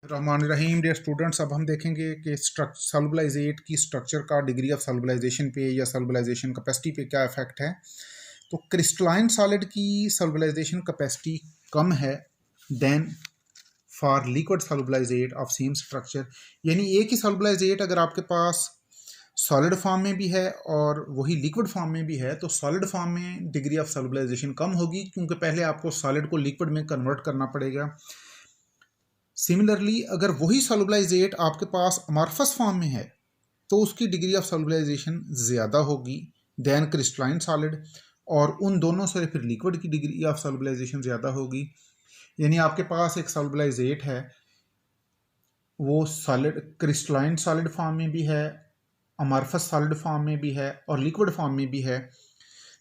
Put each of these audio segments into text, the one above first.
रहमान रहीम dear students, अब हम देखेंगे कि सॉल्युबलाइजेट की स्ट्रक्चर का डिग्री ऑफ सॉल्युबलाइजेशन पे या सॉल्युबलाइजेशन कैपेसिटी पे क्या इफेक्ट है। तो क्रिस्टलाइन सॉलिड की सॉल्युबलाइजेशन कैपेसिटी कम है than for liquid solubilisate of same structure. यानी एक ही सॉल्युबलाइजेट अगर आपके पास सॉलिड फॉर्म में भी है और वही लिक्विड फॉर्म में भी है तो सॉलिड फॉर्म में डिग्री ऑफ सॉल्युबलाइजेशन कम होगी, क्योंकि पहले आपको सॉलिड को लिक्विड में कन्वर्ट करना पड़ेगा। सिमिलरली अगर वही सॉल्युबलाइजेट आपके पास अमॉर्फस फॉर्म में है तो उसकी डिग्री ऑफ सॉल्युबलाइजेशन ज़्यादा होगी देन क्रिस्टलाइन सॉलिड, और उन दोनों से फिर लिक्विड की डिग्री ऑफ सॉल्युबलाइजेशन ज़्यादा होगी। यानी आपके पास एक सॉल्युबलाइजेट है, वो सॉलिड क्रिस्टलाइन सॉलिड फॉर्म में भी है, अमॉर्फस सॉलिड फॉर्म में भी है और लिक्विड फॉर्म में भी है।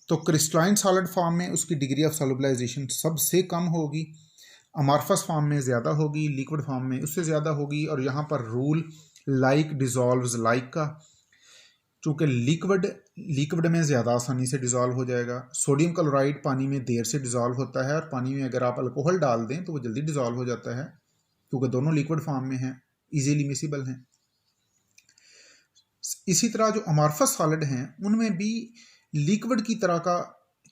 तो क्रिस्टलाइन सॉलिड फॉर्म में उसकी डिग्री ऑफ सॉल्युबलाइजेशन सबसे कम होगी, अमॉर्फस फॉर्म में ज़्यादा होगी, लिक्विड फॉर्म में उससे ज़्यादा होगी। और यहाँ पर रूल लाइक डिज़ोल्व्स लाइक का, चूँकि लिक्विड में ज़्यादा आसानी से डिज़ोल्व हो जाएगा। सोडियम क्लोराइड पानी में देर से डिज़ोल्व होता है और पानी में अगर आप अल्कोहल डाल दें तो वो जल्दी डिज़ोल्व हो जाता है, क्योंकि दोनों लिक्विड फॉर्म में हैं, ईजीली मिसिबल हैं। इसी तरह जो अमॉर्फस सॉलिड हैं उनमें भी लिक्विड की तरह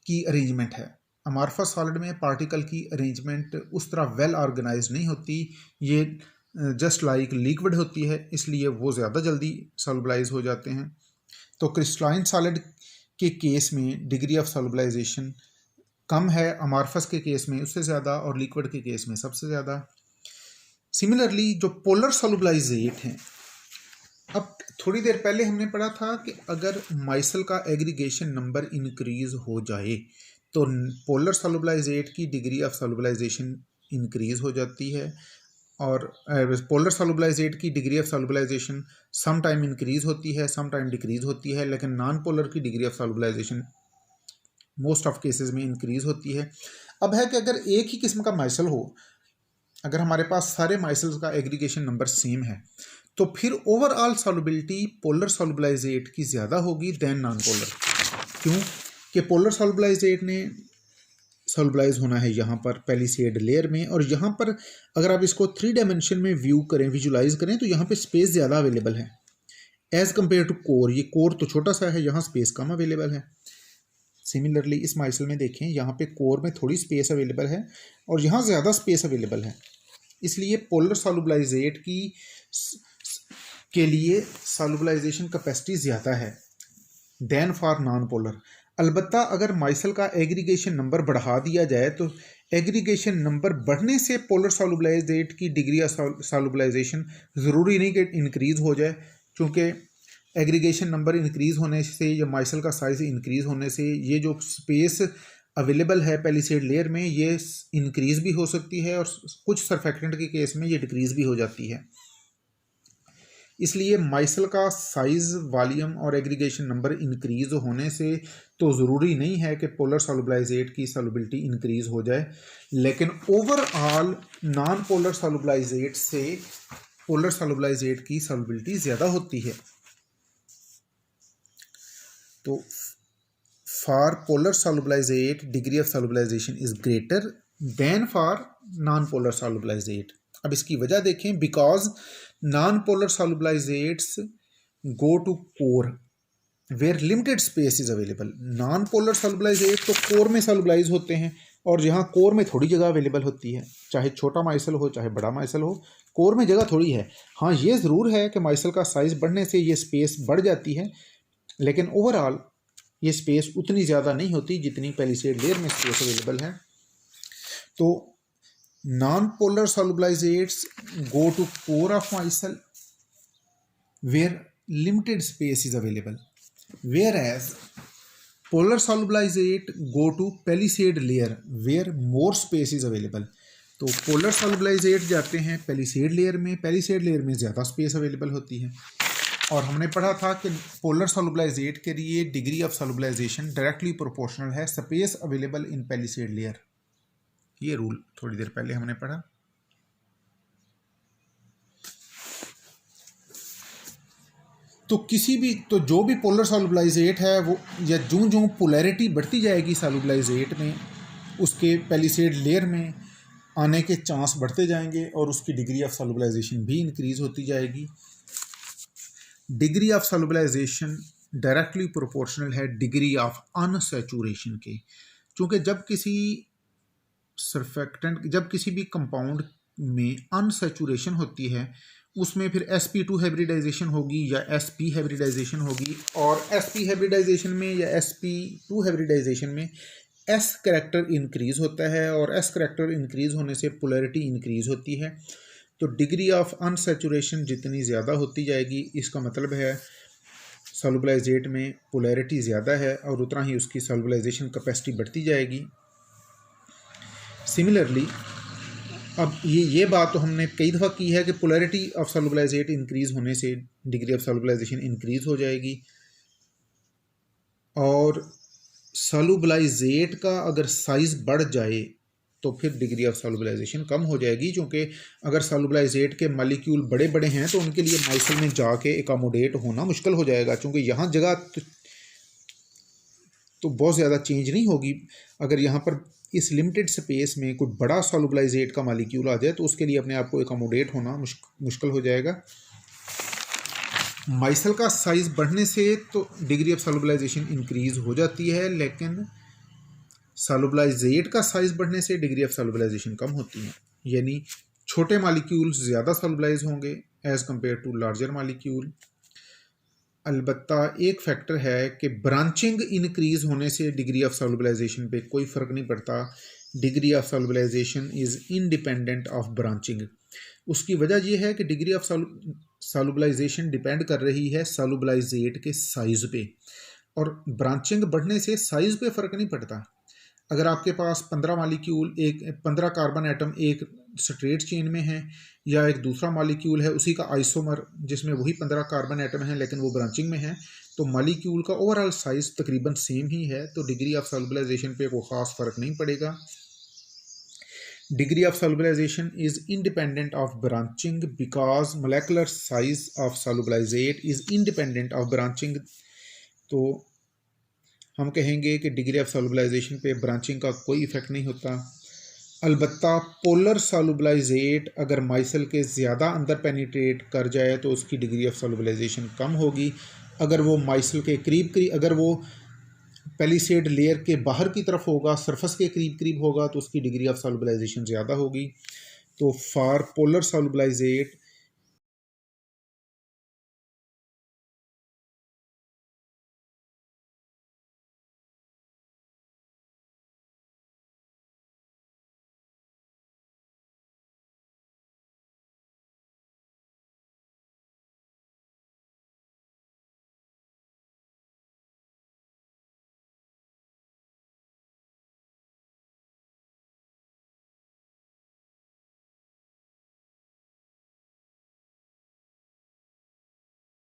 की अरेंजमेंट है। अमॉर्फस सॉलिड में पार्टिकल की अरेंजमेंट उस तरह वेल ऑर्गेनाइज नहीं होती, ये जस्ट लाइक लिक्विड होती है, इसलिए वो ज़्यादा जल्दी सॉल्युबलाइज हो जाते हैं। तो क्रिस्टलाइन सॉलिड के केस में डिग्री ऑफ सॉल्युबलाइजेशन कम है, अमॉर्फस के केस में उससे ज़्यादा और लिक्विड के केस में सबसे ज़्यादा। सिमिलरली जो पोलर सॉल्युबलाइजेट हैं, अब थोड़ी देर पहले हमने पढ़ा था कि अगर माइसल का एग्रीगेशन नंबर इंक्रीज हो जाए तो पोलर सॉल्युबलाइजेट की डिग्री ऑफ सॉल्युबलाइजेशन इंक्रीज हो जाती है, और पोलर सॉल्युबलाइजेट की degree of solubilisation some time increase होती है, सम टाइम डिक्रीज होती है, लेकिन नॉन पोलर की degree of solubilisation most of cases में इंक्रीज होती है। अब है कि अगर एक ही किस्म का माइसल हो, अगर हमारे पास सारे माइसल्स का एग्रीगेशन नंबर सेम है तो फिर ओवरऑल सॉल्युबिलिटी पोलर सॉल्युबलाइजेट की ज़्यादा होगी देन नॉन पोलर। क्यों? कि पोलर सॉल्युबलाइजेट ने सॉल्युबलाइज होना है यहाँ पर पैलिसेड लेयर में, और यहाँ पर अगर आप इसको 3 डायमेंशन में व्यू करें, विजुलाइज करें, तो यहाँ पे स्पेस ज़्यादा अवेलेबल है एज़ कम्पेयर टू कोर। ये कोर तो छोटा सा है, यहाँ स्पेस कम अवेलेबल है। सिमिलरली इस माइसल में देखें, यहाँ पे कोर में थोड़ी स्पेस अवेलेबल है और यहाँ ज़्यादा स्पेस अवेलेबल है, इसलिए पोलर सॉल्युबलाइजेट के लिए सॉल्युबलाइजेशन कैपेसिटी ज़्यादा है देन फॉर नॉन पोलर। अलबत्ता अगर माइसल का एग्रीगेशन नंबर बढ़ा दिया जाए तो एग्रीगेशन नंबर बढ़ने से पोलर सॉल्युबलाइजेट की डिग्री ऑफ सॉल्युबलाइजेशन ज़रूरी नहीं कि इंक्रीज़ हो जाए, क्योंकि एग्रीगेशन नंबर इंक्रीज़ होने से या माइसल का साइज़ इंक्रीज़ होने से ये जो स्पेस अवेलेबल है पैलिसेड लेयर में ये इंक्रीज़ भी हो सकती है, और कुछ सरफेक्टेंट के केस में ये डिक्रीज़ भी हो जाती है। इसलिए माइसल का साइज़, वॉल्यूम और एग्रीगेशन नंबर इंक्रीज़ होने से तो ज़रूरी नहीं है कि पोलर सॉल्युबलाइजेट की सॉल्युबिलिटी इंक्रीज़ हो जाए, लेकिन ओवरऑल नॉन पोलर सॉल्युबलाइजेट से पोलर सॉल्युबलाइजेट की सॉल्युबिलिटी ज़्यादा होती है। तो for polar solubilizate degree of solubilization is greater than for non polar solubilizate. अब इसकी वजह देखें, because non polar solubilizates go to core where limited space is available. Non polar solubilizate तो कोर में सॉल्युबलाइज होते हैं, और यहाँ कोर में थोड़ी जगह अवेलेबल होती है, चाहे छोटा माइसल हो चाहे बड़ा माइसल हो, कोर में जगह थोड़ी है। हाँ, ये ज़रूर है कि माइसल का साइज़ बढ़ने से ये स्पेस बढ़ जाती है, लेकिन ओवरऑल ये स्पेस उतनी ज़्यादा नहीं होती जितनी पैलिसेड लेयर में स्पेस अवेलेबल है। तो non polar solubilizates go to core of micelle where limited space is available, whereas polar solubilizate go to palisade layer where more space is available. तो polar solubilizate जाते हैं palisade layer में, palisade layer में ज़्यादा space available होती है। और हमने पढ़ा था कि पोलर सॉल्युबलाइजेट के लिए डिग्री ऑफ सॉल्युबलाइजेशन डायरेक्टली प्रोपोर्शनल है space available in palisade layer. ये रूल थोड़ी देर पहले हमने पढ़ा। तो जो भी पोलर सॉल्युबलाइजेट है वो, या जो पोलैरिटी बढ़ती जाएगी सॉल्युबलाइजेट में उसके पैलिसेड लेयर में, आने के चांस बढ़ते जाएंगे और उसकी डिग्री ऑफ सॉल्युबलाइजेशन भी इंक्रीज होती जाएगी। डिग्री ऑफ सॉल्युबलाइजेशन डायरेक्टली प्रोपोर्शनल है डिग्री ऑफ अनसैचुरेशन के, क्योंकि जब किसी सरफेक्टेंट, जब किसी भी कंपाउंड में अनसैचुरेशन होती है उसमें फिर sp2 हाइब्रिडाइजेशन होगी या sp हाइब्रिडाइजेशन होगी, और sp हाइब्रिडाइजेशन में या sp2 हाइब्रिडाइजेशन में s करैक्टर इंक्रीज होता है और s करैक्टर इंक्रीज होने से पोलैरिटी इंक्रीज होती है। तो डिग्री ऑफ अनसैचुरेशन जितनी ज़्यादा होती जाएगी इसका मतलब है सॉल्युबलाइजेट में पोलैरिटी ज़्यादा है और उतना ही उसकी सॉल्युबलाइजेशन कैपेसिटी बढ़ती जाएगी। सिमिलरली अब ये बात तो हमने कई दफ़ा की है कि पोलैरिटी ऑफ सॉल्युबलाइजेट इंक्रीज होने से डिग्री ऑफ सॉल्युबलाइजेशन इंक्रीज हो जाएगी, और सॉल्युबलाइजेट का अगर साइज़ बढ़ जाए तो फिर डिग्री ऑफ सॉल्युबलाइजेशन कम हो जाएगी, क्योंकि अगर सॉल्युबलाइजेट के मॉलिक्यूल बड़े बड़े हैं तो उनके लिए माइसल में जाके एकोमोडेट होना मुश्किल हो जाएगा, क्योंकि यहाँ जगह तो बहुत ज़्यादा चेंज नहीं होगी। अगर यहाँ पर इस लिमिटेड स्पेस में कोई बड़ा सॉल्युबलाइजेट का मॉलिक्यूल आ जाए तो उसके लिए अपने आप को एकोमोडेट होना मुश्किल हो जाएगा। माइसल का साइज़ बढ़ने से तो डिग्री ऑफ सॉल्युबलाइजेशन इंक्रीज हो जाती है, लेकिन सॉल्युबलाइजेट का साइज़ बढ़ने से डिग्री ऑफ सॉल्युबलाइजेशन कम होती है, यानी छोटे मॉलिक्यूल्स ज़्यादा सॉल्युबलाइज होंगे as compare to larger molecule. अलबत्ता एक फैक्टर है कि ब्रांचिंग इंक्रीज होने से डिग्री ऑफ सॉल्युबलाइजेशन पे कोई फ़र्क नहीं पड़ता। Degree of solubilization is independent of branching. उसकी वजह यह है कि डिग्री ऑफ सॉल्युबलाइजेशन डिपेंड कर रही है सॉल्युबलाइजेट के साइज़ पे, और ब्रांचिंग बढ़ने से साइज़ पे फ़र्क नहीं पड़ता। अगर आपके पास 15 मॉलिक्यूल, एक 15 कार्बन एटम एक स्ट्रेट चेन में है, या एक दूसरा मॉलिक्यूल है उसी का आइसोमर जिसमें वही 15 कार्बन एटम है लेकिन वो ब्रांचिंग में है, तो मॉलिक्यूल का ओवरऑल साइज तकरीबन सेम ही है, तो डिग्री ऑफ सॉल्युबलाइजेशन पे कोई ख़ास फ़र्क नहीं पड़ेगा। Degree of solubilization is independent of branching because molecular size of solubilizate is independent of branching. तो हम कहेंगे कि डिग्री ऑफ सॉल्युबलाइजेशन पे ब्रांचिंग का कोई इफेक्ट नहीं होता। अलबत्ता पोलर सॉल्युबलाइजेट अगर माइसल के ज़्यादा अंदर पेनिट्रेट कर जाए तो उसकी डिग्री ऑफ सॉल्युबलाइजेशन कम होगी। अगर वो माइसल के करीब अगर वो पैलिसेड लेयर के बाहर की तरफ होगा, सरफेस के करीब होगा, तो उसकी डिग्री ऑफ सॉल्युबलाइजेशन ज़्यादा होगी। तो फॉर पोलर सॉल्युबलाइजेट